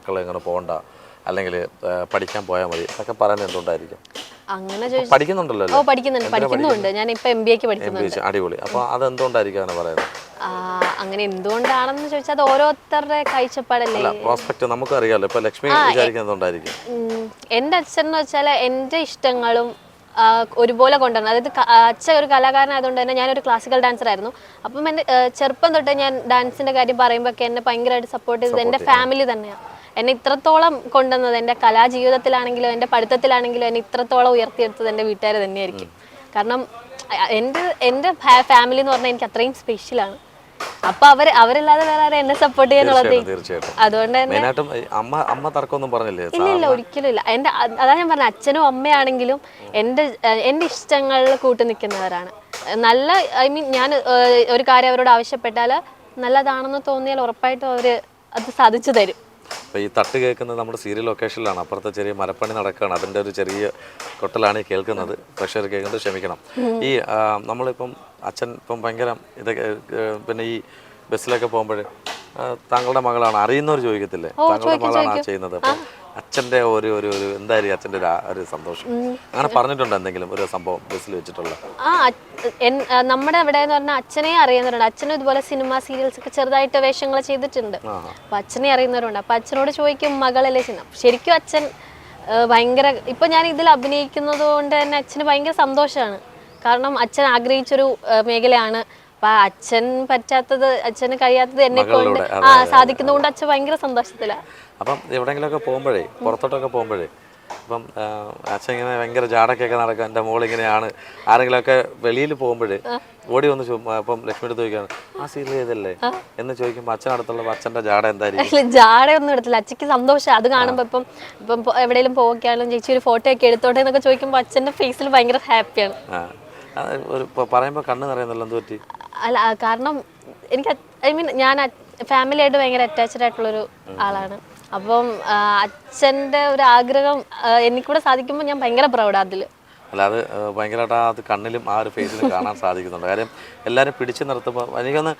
മക്കൾ എങ്ങനെ പോകണ്ട, അല്ലെങ്കിൽ പഠിക്കാൻ പോയാൽ മതി എന്നൊക്കെ പറയുന്നത് എന്തുകൊണ്ടായിരിക്കും? അങ്ങനെ പഠിക്കുന്നുണ്ടല്ലോ? ഓ പഠിക്കുന്നുണ്ട്. ഞാൻ ഇപ്പൊ MBA പഠിക്കുന്നുണ്ട്. അടിപൊളി. അപ്പൊ അതെന്തുകൊണ്ടായിരിക്കും അങ്ങനെ പറയുന്നത്? അങ്ങനെ എന്തുകൊണ്ടാണെന്ന് ചോദിച്ചാൽ അത് ഓരോരുത്തരുടെ കാഴ്ചപ്പാടല്ലേ. പ്രോസ്പെക്ട് നമുക്ക് അറിയാലോ. ഇപ്പൊ ലക്ഷ്മി വിചാരിക്കുന്നത് എന്തുകൊണ്ടായിരിക്കും? എൻ്റെ അച്ഛൻ എന്ന് വെച്ചാൽ എൻ്റെ ഇഷ്ടങ്ങളും ഒരുപോലെ കൊണ്ടുവരണം. അതായത് അച്ഛൻ ഒരു കലാകാരനായതുകൊണ്ട് തന്നെ ഞാനൊരു ക്ലാസിക്കൽ ഡാൻസർ ആയിരുന്നു. അപ്പം എൻ്റെ ചെറുപ്പം തൊട്ടേ ഞാൻ ഡാൻസിൻ്റെ കാര്യം പറയുമ്പോഴൊക്കെ എന്നെ ഭയങ്കരമായിട്ട് സപ്പോർട്ട് ചെയ്തത് എൻ്റെ ഫാമിലി തന്നെയാണ്. എന്നെ ഇത്രത്തോളം കൊണ്ടുവന്നത് എൻ്റെ കലാജീവിതത്തിലാണെങ്കിലും എൻ്റെ പഠിത്തത്തിലാണെങ്കിലും എന്നെ ഇത്രത്തോളം ഉയർത്തിയെടുത്തത് എൻ്റെ വീട്ടുകാർ തന്നെയായിരിക്കും. കാരണം എൻ്റെ ഫാമിലി എന്ന് പറഞ്ഞാൽ എനിക്ക് അത്രയും സ്പെഷ്യലാണ്. അപ്പൊ അവരല്ലാതെ വേറെ ആരും എന്നെ സപ്പോർട്ട് ചെയ്യാനുള്ളത്. അതുകൊണ്ട് തന്നെ ഇല്ല ഒരിക്കലും ഇല്ല. അതാ ഞാൻ പറഞ്ഞ, അച്ഛനും അമ്മയാണെങ്കിലും എൻ്റെ ഇഷ്ടങ്ങളിൽ കൂട്ടു നിൽക്കുന്നവരാണ്. നല്ല ഞാൻ ഒരു കാര്യം അവരോട് ആവശ്യപ്പെട്ടാൽ നല്ലതാണെന്ന് തോന്നിയാൽ ഉറപ്പായിട്ടും അവര് അത് സാധിച്ചു തരും. ഈ തട്ട് കേൾക്കുന്നത് നമ്മുടെ സീരിയൽ ലൊക്കേഷനിലാണ്. അപ്പുറത്തെ ചെറിയ മരപ്പണി നടക്കുകയാണ്. അതിൻ്റെ ഒരു ചെറിയ കൊട്ടലാണ് ഈ കേൾക്കുന്നത്. പ്രഷർ കേൾക്കുന്നത് ക്ഷമിക്കണം. ഈ നമ്മളിപ്പം അച്ഛൻ ഇപ്പം ഭയങ്കര ഇതൊക്കെ, പിന്നെ ഈ ബസ്സിലൊക്കെ പോകുമ്പോൾ താങ്കളുടെ മകളാണ് അറിയുന്നവർ ചോദിക്കത്തില്ലേ, താങ്കളുടെ മകളാണ് ചെയ്യുന്നത്, അപ്പം അച്ഛൻ്റെ ഒരു എന്തായിരിക്കും അച്ഛൻ്റെ ഒരു സന്തോഷം? അങ്ങനെ പറഞ്ഞിട്ടുണ്ടോ എന്തെങ്കിലും ഒരു സംഭവം ബസ്സിൽ വെച്ചിട്ടുള്ള? നമ്മുടെ അവിടെ എന്ന് പറഞ്ഞാൽ അച്ഛനെ അറിയുന്നവരുണ്ട്. അച്ഛനും ഇതുപോലെ സിനിമ സീരിയൽസ് ഒക്കെ ചെറുതായിട്ട് വേഷങ്ങൾ ചെയ്തിട്ടുണ്ട്. അപ്പൊ അച്ഛനെ അറിയുന്നവരുണ്ട്. അപ്പൊ അച്ഛനോട് ചോദിക്കും മകളല്ലേ ചെയ്യുന്നത്. ശരിക്കും അച്ഛൻ ഭയങ്കര, ഇപ്പൊ ഞാൻ ഇതിൽ അഭിനയിക്കുന്നത് കൊണ്ട് തന്നെ അച്ഛന് ഭയങ്കര സന്തോഷമാണ്. കാരണം അച്ഛൻ ആഗ്രഹിച്ചൊരു മേഖലയാണ്. അപ്പൊ അച്ഛൻ പറ്റാത്തത്, അച്ഛന് കഴിയാത്തത് എന്നെ കൊണ്ട് സാധിക്കുന്നതുകൊണ്ട് അച്ഛൻ ഭയങ്കര സന്തോഷത്തിലാണ്. അപ്പം എവിടെയെങ്കിലുമൊക്കെ പോകുമ്പോഴേ, പുറത്തോട്ടൊക്കെ പോകുമ്പോഴേ, അപ്പം അച്ഛൻ ഇങ്ങനെ ഭയങ്കര ജാടക്കൊക്കെ നടക്കുക, എൻ്റെ മോളിങ്ങനെയാണ്, ആരെങ്കിലുമൊക്കെ വെളിയിൽ പോകുമ്പോഴേ ഓടി വന്ന് അപ്പം ലക്ഷ്മി എടുത്ത് ചോദിക്കുകയാണ് ആ സീരിയൽ ചെയ്തല്ലേ എന്ന് ചോദിക്കുമ്പോൾ അച്ഛനടുത്തുള്ള അച്ഛൻ്റെ ജാട എന്തായിരിക്കും? ജാടയൊന്നും എടുത്തില്ല. അച്ഛക്ക് സന്തോഷം അത് കാണുമ്പോൾ. ഇപ്പം എവിടെയെങ്കിലും പോവുകയാണെങ്കിലും ചേച്ചി ഒരു ഫോട്ടോ ഒക്കെ എടുത്തോട്ടെ എന്നൊക്കെ ചോദിക്കുമ്പോൾ അച്ഛൻ്റെ ഫേസിൽ ഭയങ്കര ഹാപ്പിയാണ്. പറയുമ്പോൾ കണ്ണ് നിറയുന്നല്ലോ, എന്ത് പറ്റി? അല്ല, കാരണം എനിക്ക് ഞാൻ ഫാമിലിയായിട്ട് ഭയങ്കര അറ്റാച്ച്ഡ് ആയിട്ടുള്ളൊരു ആളാണ്. അപ്പം അച്ഛൻ്റെ ഒരു ആഗ്രഹം എനിക്കൂടെ സാധിക്കുമ്പോൾ ഞാൻ ഭയങ്കര പ്രൗഡാണ് അതിൽ. അല്ല, അത് ഭയങ്കരമായിട്ട് അത് കണ്ണിലും ആ ഒരു ഫേസിലും കാണാൻ സാധിക്കുന്നുണ്ട്. കാര്യം എല്ലാവരും പിടിച്ചു നിർത്തുമ്പോൾ എനിക്കൊന്ന്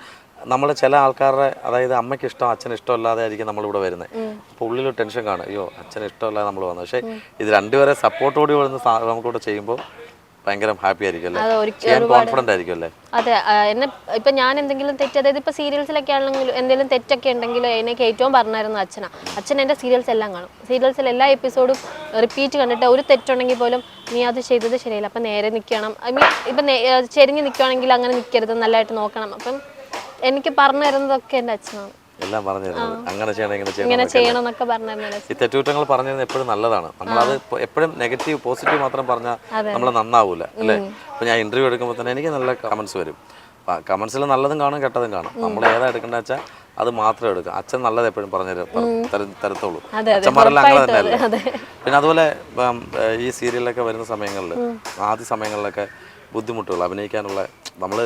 നമ്മൾ ചില ആൾക്കാരുടെ, അതായത് അമ്മയ്ക്ക് ഇഷ്ടം അച്ഛന് ഇഷ്ടമല്ലാതെ ആയിരിക്കും നമ്മളിവിടെ വരുന്നത്. അപ്പോൾ ഉള്ളിലൊരു ടെൻഷൻ കാണും, അയ്യോ അച്ഛന് ഇഷ്ടമല്ലാതെ നമ്മൾ വന്നത്. പക്ഷേ ഇത് രണ്ടുപേരെ സപ്പോർട്ടോടി വന്ന് നമുക്കിവിടെ ചെയ്യുമ്പോൾ ഭയങ്കര ഹാപ്പി ആയിരിക്കും അല്ലേ, കോൺഫിഡന്റ് ആയിരിക്കും അല്ലേ? അതെ. എന്നെ ഇപ്പൊ ഞാൻ എന്തെങ്കിലും തെറ്റ്, അതായത് ഇപ്പൊ സീരിയൽസിലൊക്കെ ആണെങ്കിലും എന്തെങ്കിലും തെറ്റൊക്കെ ഉണ്ടെങ്കിൽ എനിക്ക് ഏറ്റവും പറഞ്ഞായിരുന്നു അച്ഛനാണ്. അച്ഛൻ എൻ്റെ സീരിയൽസ് എല്ലാം കാണും. സീരിയൽസിൽ എല്ലാ എപ്പിസോഡും റിപ്പീറ്റ് കണ്ടിട്ട് ഒരു തെറ്റുണ്ടെങ്കിൽ പോലും നീ അത് ചെയ്തത് ശരിയല്ല, അപ്പം നേരെ നിൽക്കണം, ഇപ്പം ചെരിഞ്ഞ് നിൽക്കുകയാണെങ്കിൽ അങ്ങനെ നിൽക്കരുത്, നല്ലതായിട്ട് നോക്കണം. അപ്പം എനിക്ക് പറഞ്ഞു തരുന്നതൊക്കെ എൻ്റെ അച്ഛനാണ്. എല്ലാം പറഞ്ഞു തരുന്നത് അങ്ങനെ ചെയ്യണം ഇങ്ങനെ ചെയ്യണം എന്നൊക്കെ പറഞ്ഞു തരുന്നത്. ഈ തെറ്റുകുറ്റങ്ങൾ പറഞ്ഞു തരുന്നത് എപ്പോഴും നല്ലതാണ്. നമ്മളത് എപ്പോഴും നെഗറ്റീവ് പോസിറ്റീവ് മാത്രം പറഞ്ഞാൽ നമ്മൾ നന്നാവൂല അല്ലേ? ഇപ്പം ഞാൻ ഇന്റർവ്യൂ എടുക്കുമ്പോൾ തന്നെ എനിക്ക് നല്ല കമന്റ്സ് വരും. കമന്റ്സിൽ നല്ലതും കാണും കെട്ടതും കാണും. നമ്മൾ ഏതാ എടുക്കേണ്ടത് വെച്ചാൽ അത് മാത്രം എടുക്കുക. അച്ഛൻ നല്ലത് എപ്പോഴും പറഞ്ഞു തരത്തുള്ളൂ. അച്ഛന്മാരെല്ലാം അങ്ങനെ തന്നെയല്ലേ? പിന്നെ അതുപോലെ ഈ സീരിയലൊക്കെ വരുന്ന സമയങ്ങളിൽ, ആദ്യ സമയങ്ങളിലൊക്കെ ബുദ്ധിമുട്ടുകൾ അഭിനയിക്കാനുള്ള, നമ്മൾ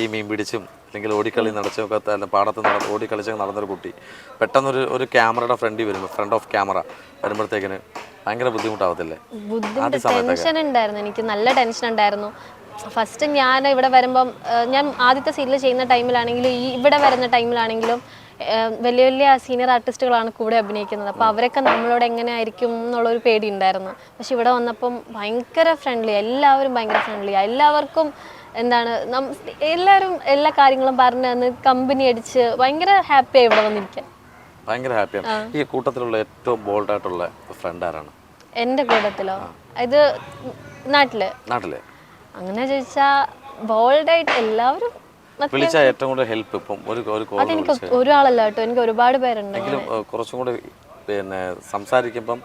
ഈ മീൻ പിടിച്ചും അല്ലെങ്കിൽ ഓടിക്കളി നടച്ചൊക്കെ പാടത്ത് ഓടിക്കളിച്ചൊക്കെ നടന്നൊരു കുട്ടി പെട്ടെന്നൊരു ഒരു ക്യാമറയുടെ ഫ്രണ്ട് ഓഫ് ക്യാമറ വരുമ്പോഴത്തേക്കിന് ഭയങ്കര ബുദ്ധിമുട്ടാവത്തില്ലേ? ടെൻഷൻ ഉണ്ടായിരുന്നു, എനിക്ക് നല്ല ടെൻഷൻ ഉണ്ടായിരുന്നു. ഫസ്റ്റ് ഞാൻ ഇവിടെ വരുമ്പം, ഞാൻ ആദ്യത്തെ സീരിയൽ ചെയ്യുന്ന ടൈമിലാണെങ്കിലും ഇവിടെ വരുന്ന ടൈമിലാണെങ്കിലും വലിയ വലിയ സീനിയർ ആർട്ടിസ്റ്റുകളാണ് കൂടെ അഭിനയിക്കുന്നത്. അപ്പോൾ അവരൊക്കെ നമ്മളോട് എങ്ങനെ ആയിരിക്കും എന്നുള്ളൊരു പേടി ഉണ്ടായിരുന്നു. പക്ഷെ ഇവിടെ വന്നപ്പം ഭയങ്കര ഫ്രണ്ട്ലി, എല്ലാവരും ഭയങ്കര ഫ്രണ്ട്ലി. എല്ലാവർക്കും എന്താണ്, എല്ലാവരും എല്ലാ കാര്യങ്ങളും പറഞ്ഞു തന്ന് കമ്പനി അടിച്ച് ഭയങ്കര ഹാപ്പിയായി ഇവിടെ വന്നിരിക്കാൻ. ഭയങ്കര ഹാപ്പിയാണ്. ഈ കൂട്ടത്തിലുള്ള ഏറ്റവും ബോൾഡ് ആയിട്ടുള്ള ഫ്രണ്ട് ആരാണ്? എൻ്റെ കൂട്ടത്തിലോ? ഇത് നാട്ടില് അങ്ങനെ ചോദിച്ചാൽ ബോൾഡായിട്ട് എല്ലാവരും ഏറ്റവും കൂടുതൽ ഹെൽപ്പ് ഇപ്പം അതെനിക്ക് ഒരാളല്ല കേട്ടോ, എനിക്ക് ഒരുപാട് പേരുണ്ട്. കുറച്ചും കൂടി പിന്നെ സംസാരിക്കുമ്പം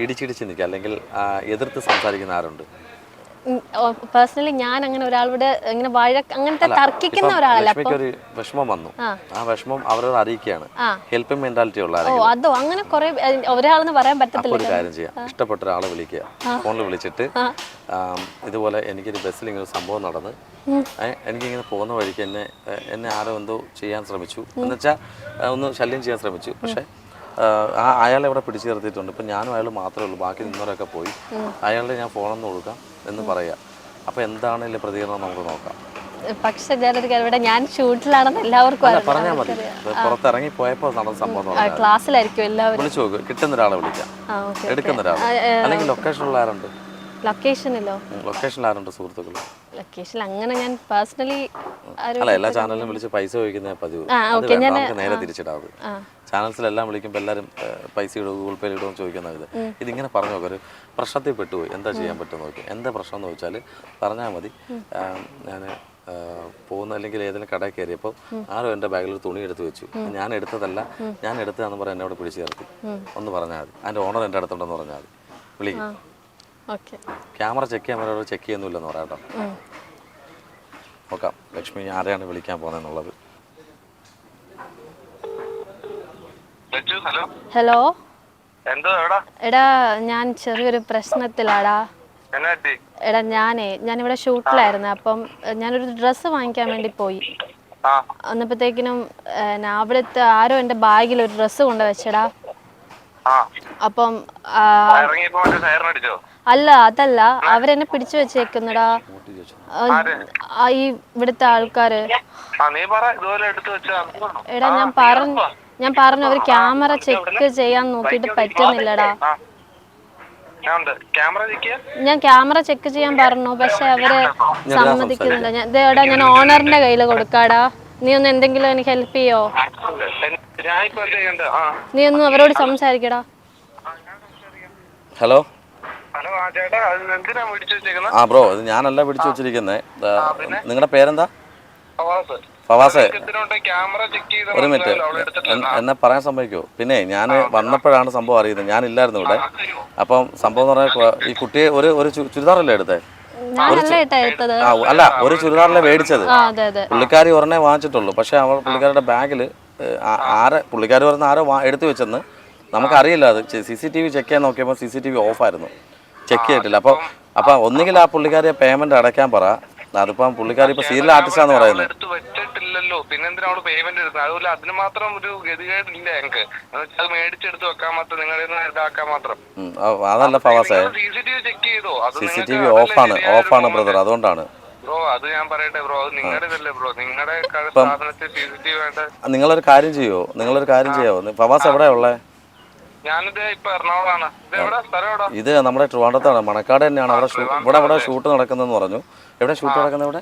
ഇടിച്ചിടിച്ച് നിൽക്കുക അല്ലെങ്കിൽ എതിർത്ത് സംസാരിക്കുന്ന ആരുണ്ട്? പേഴ്സണലി ഞാൻ അങ്ങനെ ഒരാളോട് ഇങ്ങനെ അങ്ങനത്തെ തർക്കിക്കുന്ന ഒരാളല്ല. ഒരു വിഷമം വന്നു, ആ വിഷമം അവരോട് അറിയിക്കുകയാണ്. ഹെൽപ്പിംഗ് മെന്റാലിറ്റി ഉള്ള അതോ അങ്ങനെ കുറെ ഒരാളെന്ന് പറയാൻ പറ്റത്തില്ല. ഒരു കാര്യം ചെയ്യാം, ഇഷ്ടപ്പെട്ട ഒരാളെ വിളിക്കുക, ഫോണിൽ വിളിച്ചിട്ട് ഇതുപോലെ എനിക്കൊരു ബസ്സിൽ ഇങ്ങനെ സംഭവം നടന്ന് എനിക്കിങ്ങനെ പോകുന്ന വഴിക്ക് എന്നെ ആരോ എന്തോ ചെയ്യാൻ ശ്രമിച്ചു, എന്നുവെച്ചാൽ ഒന്ന് ശല്യം ചെയ്യാൻ ശ്രമിച്ചു. പക്ഷെ അയാളെ ഇവിടെ പിടിച്ചു നിർത്തിയിട്ടുണ്ട്. ഇപ്പം ഞാനും അയാൾ മാത്രമേ ഉള്ളൂ, ബാക്കി നിന്നവരൊക്കെ പോയി. അയാളുടെ ഞാൻ ഫോണൊന്ന് കൊടുക്കാം എന്ന് പറയുക. അപ്പോൾ എന്താണെങ്കിലും പ്രതികരണം നമുക്ക് നോക്കാം. പക്ഷെ ഞാനൊരു കാര്യം ഇവിടെ ഞാൻ ഷൂട്ടിലാണെന്ന് എല്ലാവർക്കും അറിയാം. പറഞ്ഞാൽ മതി. പുറത്തിറങ്ങി പോയപ്പോൾ നടന്ന സംഭവം ക്ലാസ്സിലായിരിക്കും എല്ലാവരും. വിളിച്ചു നോക്ക്, കിട്ടുന്ന ഒരാളെ വിളിക്കാം, എടുക്കുന്ന ഒരാൾ. അല്ലെങ്കിൽ ലൊക്കേഷനിൽ ആരുണ്ട്? ലൊക്കേഷനിൽ ആരുണ്ട് സുഹൃത്തുക്കൾ? ലൊക്കേഷൻ അങ്ങനെ ഞാൻ പേഴ്സണലി അല്ല, എല്ലാ ചാനലിലും വിളിച്ച് പൈസ ചോദിക്കുന്ന പതിവ്. നമുക്ക് നേരെ തിരിച്ചിടാവ്. ചാനൽസിലെല്ലാം വിളിക്കുമ്പോൾ എല്ലാവരും പൈസ ഇടും, ഗൂഗിൾ പേ ഇടുമെന്ന് ചോദിക്കുന്ന ഇത്. ഇതിങ്ങനെ പറഞ്ഞു നോക്കാം, ഒരു പ്രശ്നത്തിൽ പെട്ടുപോയി, എന്താ ചെയ്യാൻ പറ്റും നോക്കി. എന്താ പ്രശ്നം എന്ന് വെച്ചാൽ പറഞ്ഞാൽ മതി. ഞാൻ പോകുന്ന അല്ലെങ്കിൽ ഏതെങ്കിലും കടയിൽ കയറിയപ്പോൾ ആരോ എൻ്റെ ബാഗിൽ ഒരു തുണി എടുത്ത് വെച്ചു. ഞാൻ എടുത്തതല്ല, ഞാൻ എടുത്തതാണെന്ന് പറഞ്ഞാൽ എന്നെ അവിടെ പിടിച്ചു ചേർത്തി. ഒന്ന് പറഞ്ഞാൽ മതി. അതിൻ്റെ ഓണർ എൻ്റെ അടുത്തുണ്ടെന്ന് പറഞ്ഞാൽ മതി. വിളിക്കും. ക്യാമറ ചെക്ക് ചെയ്യാൻ പറയാം, ചെക്ക് ചെയ്യുന്നില്ലെന്ന് പറയാം കേട്ടോ. നോക്കാം ലക്ഷ്മി ആരെയാണ് വിളിക്കാൻ പോകുന്നതെന്നുള്ളത്. ഹലോ, എടാ ഞാൻ ചെറിയൊരു പ്രശ്നത്തിലാടാ. എടാ ഞാനിവിടെ ഷൂട്ടിലായിരുന്നു. അപ്പം ഞാനൊരു ഡ്രസ്സ് വാങ്ങിക്കാൻ വേണ്ടി പോയി. അന്നപ്പോഴത്തേക്കിനും അവിടുത്തെ ആരോ എൻ്റെ ബാഗിൽ ഒരു ഡ്രസ്സ് കൊണ്ട് വെച്ചടാ. അപ്പം അല്ല, അതല്ല, അവരെന്നെ പിടിച്ചു വെച്ചേക്കുന്നടാ ഈ ഇവിടുത്തെ ആൾക്കാര്. എടാ ഞാൻ പറഞ്ഞു അവര് ക്യാമറ ചെക്ക് ചെയ്യാൻ നോക്കിട്ട് പറ്റുന്നില്ലടാ. ഞാൻ ക്യാമറ ചെക്ക് ചെയ്യാൻ പറഞ്ഞു, പക്ഷെ അവര് സമ്മതിക്കുന്നില്ല. എടാ ഞാൻ ഓണറിന്റെ കയ്യില് കൊടുക്കാടാ. നീ ഒന്ന് എന്തെങ്കിലും എനിക്ക് ഹെൽപ്പ് ചെയ്യോ? നീ ഒന്ന് അവരോട് സംസാരിക്കടാ. ഹലോ ബ്രോ, ഇത് ഞാനല്ല പിടിച്ചു വെച്ചിരിക്കുന്നത്. നിങ്ങളുടെ പേരെന്താ? ഫവാസെ. ഒരു മിനിറ്റ്, എന്നെ പറയാൻ സമ്മതിക്കോ? പിന്നെ ഞാൻ വന്നപ്പോഴാണ് സംഭവം അറിയുന്നത്, ഞാനില്ലായിരുന്നു ഇവിടെ. അപ്പം സംഭവം എന്ന് പറഞ്ഞാൽ ഈ കുട്ടിയെ ഒരു ചുരിദാറല്ലേ എടുത്തേ? അല്ല, ഒരു ചുരിദാറല്ലേ മേടിച്ചത്. പുള്ളിക്കാരി ഒരെണ്ണേ വാങ്ങിച്ചിട്ടുള്ളൂ. പക്ഷെ അവൾ പുള്ളിക്കാരുടെ ബാഗിൽ പുള്ളിക്കാരി പറഞ്ഞ ആരോ എടുത്തു വെച്ചെന്ന് നമുക്കറിയില്ല. അത് CCTV ചെക്ക് ചെയ്യാൻ നോക്കിയപ്പോൾ CCTV ഓഫായിരുന്നു, ചെക്ക് ചെയ്തിട്ടില്ല. അപ്പോൾ ഒന്നുകിൽ ആ പുള്ളിക്കാരിയെ പേയ്മെന്റ് അടയ്ക്കാൻ പറ. അതിപ്പം പുള്ളിക്കാരി ഇപ്പൊ സീരിയൽ ആർട്ടിസ്റ്റാന്ന് പറയുന്നത്. പിന്നെന്തിനാ അവള് പേയ്മെന്റ് എടുക്കുന്നത്? അതുപോലെ അതിന് മാത്രം ഒരു ഗതികേടില്ല ഞങ്ങൾക്ക്. അത് മേടിച്ചെടുത്ത് വെക്കാൻ മാത്രം, നിങ്ങളുടെ ഇതാക്കാൻ മാത്രം. അതല്ല ഫവാസേ, CCTV ഓഫാണ് ബ്രദർ, അതുകൊണ്ടാണ്. ബ്രോ അത് ഞാൻ പറയട്ടെ ബ്രോ, അത് നിങ്ങളുടെ ഇതല്ലേ ബ്രോ, നിങ്ങളുടെ സ്ഥാപനത്തിൽ CCTV വേണ്ട. നിങ്ങളൊരു കാര്യം ചെയ്യാവോ? ഫവാസ് എവിടെയാ ഉള്ളേ? ഞാനിത് ഇപ്പൊ എറണാകുളമാണ്. ഇത് നമ്മുടെ ട്രിവാൻഡ്രത്താണ്, മണക്കാട് തന്നെയാണ്. ഇവിടെ ഷൂട്ട് നടക്കുന്നതെന്ന് പറഞ്ഞു. എവിടെ ഷൂട്ട് നടക്കുന്നത്? ഇവിടെ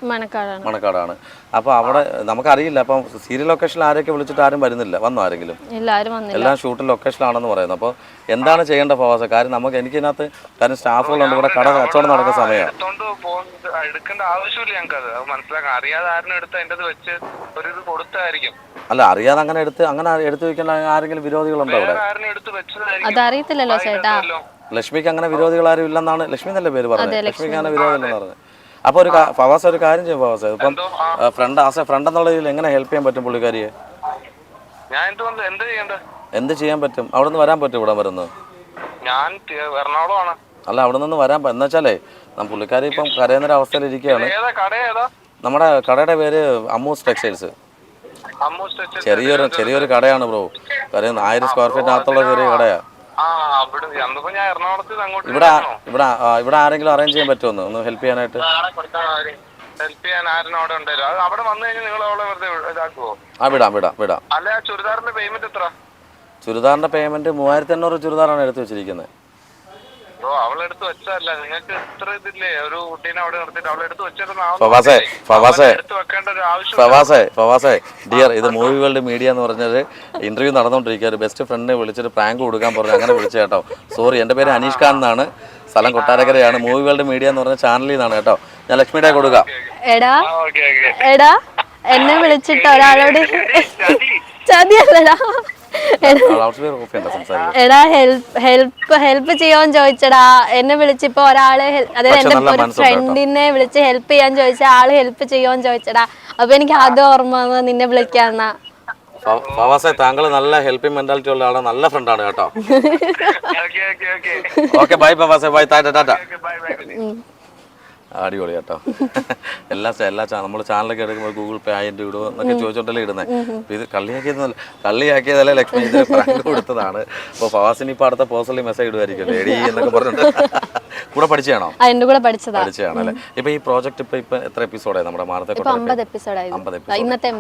മണക്കാടാണ്. അപ്പൊ അവിടെ നമുക്കറിയില്ല. അപ്പം സീരിയൽ ലൊക്കേഷനിൽ ആരൊക്കെ വിളിച്ചിട്ട് ആരും വരുന്നില്ല. വന്നോ ആരെങ്കിലും? എല്ലാം ഷൂട്ട് ലൊക്കേഷനിലാണെന്ന് പറയുന്നത്. അപ്പോൾ എന്താണ് ചെയ്യേണ്ട ഫവാസ? കാര്യം എനിക്ക് ഇതിനകത്ത് കാര്യം സ്റ്റാഫുകളുണ്ട്, ഇവിടെ കട കച്ചവടം നടക്കുന്ന സമയമാണ്. എടുക്കേണ്ട ആവശ്യമില്ല ഞങ്ങൾക്ക്, അത് മനസ്സിലാക്കാം. അറിയാതെ ആരും എടുത്ത് അതിൻ്റെ വെച്ച് ഒരു ഇത് കൊടുത്തായിരിക്കും. അല്ല, അറിയാതെ അങ്ങനെ എടുത്ത് വെക്കേണ്ട ആരെങ്കിലും വിരോധികളുണ്ടോ അവിടെ? അതറിയത്തില്ലല്ലോ ചേട്ടാ. ലക്ഷ്മിക്ക് അങ്ങനെ വിരോധികൾ ആരും ഇല്ലെന്നാണ് ലക്ഷ്മി നല്ല പേര് പറഞ്ഞത്. ലക്ഷ്മിക്ക് അങ്ങനെ വിരോധമില്ലെന്ന് പറഞ്ഞത്. അപ്പൊ ഫവാസ് ഒരു കാര്യം ചെയ്യും ഫവാസ്, ഇപ്പം ഫ്രണ്ട് എന്നുള്ള രീതിയിൽ എങ്ങനെ ഹെൽപ്പ് ചെയ്യാൻ പറ്റും പുള്ളിക്കാരിയെ? എന്ത് ചെയ്യാൻ പറ്റും? അവിടെ നിന്ന് വരാൻ പറ്റും? ഇവിടെ വരുന്നത് ഞാൻ എറണാകുളമാണ്. അല്ല, അവിടെ നിന്ന് വരാൻ എന്ന് വെച്ചാലേ പുള്ളിക്കാരി ഇപ്പം കരയുന്നൊരു അവസ്ഥയിൽ ഇരിക്കുകയാണ്. നമ്മുടെ കടയുടെ പേര് അമ്മൂസ് ടെക്സ്റ്റൈൽസ്. ചെറിയൊരു കടയാണ് ബ്രോ. കാര്യം 1000 സ്ക്വയർ ഫീറ്റിനകത്തുള്ള ചെറിയ കടയാ. ഇവിടെ ആരെങ്കിലും അറേഞ്ച് ചെയ്യാൻ പറ്റുമോ ഒന്ന് ഹെൽപ്പ് ചെയ്യാനായിട്ട്? വിടാം. ചുരിദാറിന്റെ പേയ്മെന്റ് 3800 ചുരിദാറാണ് എടുത്തു വെച്ചിരിക്കുന്നത്. ഫവാസേ ഡിയർ, ഇത് മൂവി വേൾഡ് മീഡിയ എന്ന് പറഞ്ഞൊരു ഇന്റർവ്യൂ നടന്നുകൊണ്ടിരിക്കുക. ഒരു ബെസ്റ്റ് ഫ്രണ്ടിനെ വിളിച്ചിട്ട് പ്രാങ്ക് കൊടുക്കാൻ പറഞ്ഞു, അങ്ങനെ വിളിച്ചു കേട്ടോ. സോറി, എൻ്റെ പേര് അനീഷ് ഖാൻ എന്നാണ്, സ്ഥലം കൊട്ടാരക്കരയാണ്. മൂവി വേൾഡ് മീഡിയ എന്ന് പറഞ്ഞ ചാനലിൽ നിന്നാണ് കേട്ടോ. ഞാൻ ലക്ഷ്മിയുടെ കൊടുക്കാം. എടാ എന്നെ വിളിച്ചിട്ട് ഒരാളോട് ചതിയല്ലടാ. എടാ ഹെൽപ്പ് ചെയ്യാന്ന് ചോദിച്ചടാ. എന്നെ വിളിച്ചിപ്പോ ഒരാള്, അതായത് എന്റെ ഒരു ഫ്രണ്ടിനെ വിളിച്ച് ഹെൽപ്പ് ചെയ്യാൻ ചോദിച്ച ആള് ഹെൽപ്പ് ചെയ്യുമെന്ന് ചോദിച്ചടാ. അപ്പൊ എനിക്ക് അത് ഓർമ്മ നിന്നെ വിളിക്കാന്നാ. ഫവാസെ, താങ്കൾ നല്ല ഹെൽപ്പിംഗ് മെന്റാലിറ്റി ഉള്ള ആളാണ്, നല്ല ഫ്രണ്ടാണ് കേട്ടോ. ഓക്കെ, ബൈ ഫവാസെ, ബൈ, ടാറ്റ. അടിപൊളി കേട്ടോ. എല്ലാ നമ്മൾ ചാനലൊക്കെ എടുക്കുമ്പോൾ ഗൂഗിൾ പേ 1000 രൂപ ഇടുമോ എന്നൊക്കെ ചോദിച്ചോണ്ടല്ലേ ഇടുന്നത്. അപ്പോൾ ഇത് കളിയാക്കിയതല്ലേ ലക്ഷ്മി, ഇതിന് പ്രാങ്ക് കൊടുത്തതാണ്. അപ്പോൾ ഫവാസിന് ഇപ്പോൾ അടുത്ത പേഴ്സണലി മെസ്സേജ് ഇടുമായിരിക്കും, എടി എന്നൊക്കെ പറഞ്ഞിട്ട്. കൂടെ പഠിച്ചാണോ? എന്റെ കൂടെ പഠിച്ചതാണ്. പഠിച്ചാണല്ലേ. ഇപ്പൊ ഈ പ്രോജക്റ്റ് ഇപ്പൊ എത്ര എപ്പിസോഡായി നമ്മുടെ മാറത്തെ? 50 എപ്പിസോഡായിരുന്നു ഇന്നത്തെ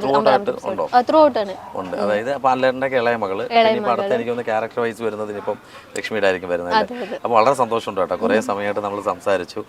ത്രൂ ഔട്ട് ആണ് ഉണ്ട്. അതായത് അപ്പൊ അല്ലേട്ടൻ്റെ ഇളയ മകള് ഇനിയിപ്പോ അടുത്ത എനിക്ക് ഒന്ന് ക്യാരക്ടർ വൈസ് വരുന്നത് ഇനിയിപ്പം ലക്ഷ്മിയുടെ ആയിരിക്കും വരുന്നത്. അപ്പൊ വളരെ സന്തോഷമുണ്ട് കേട്ടോ. കുറെ സമയമായിട്ട് നമ്മൾ സംസാരിച്ചു.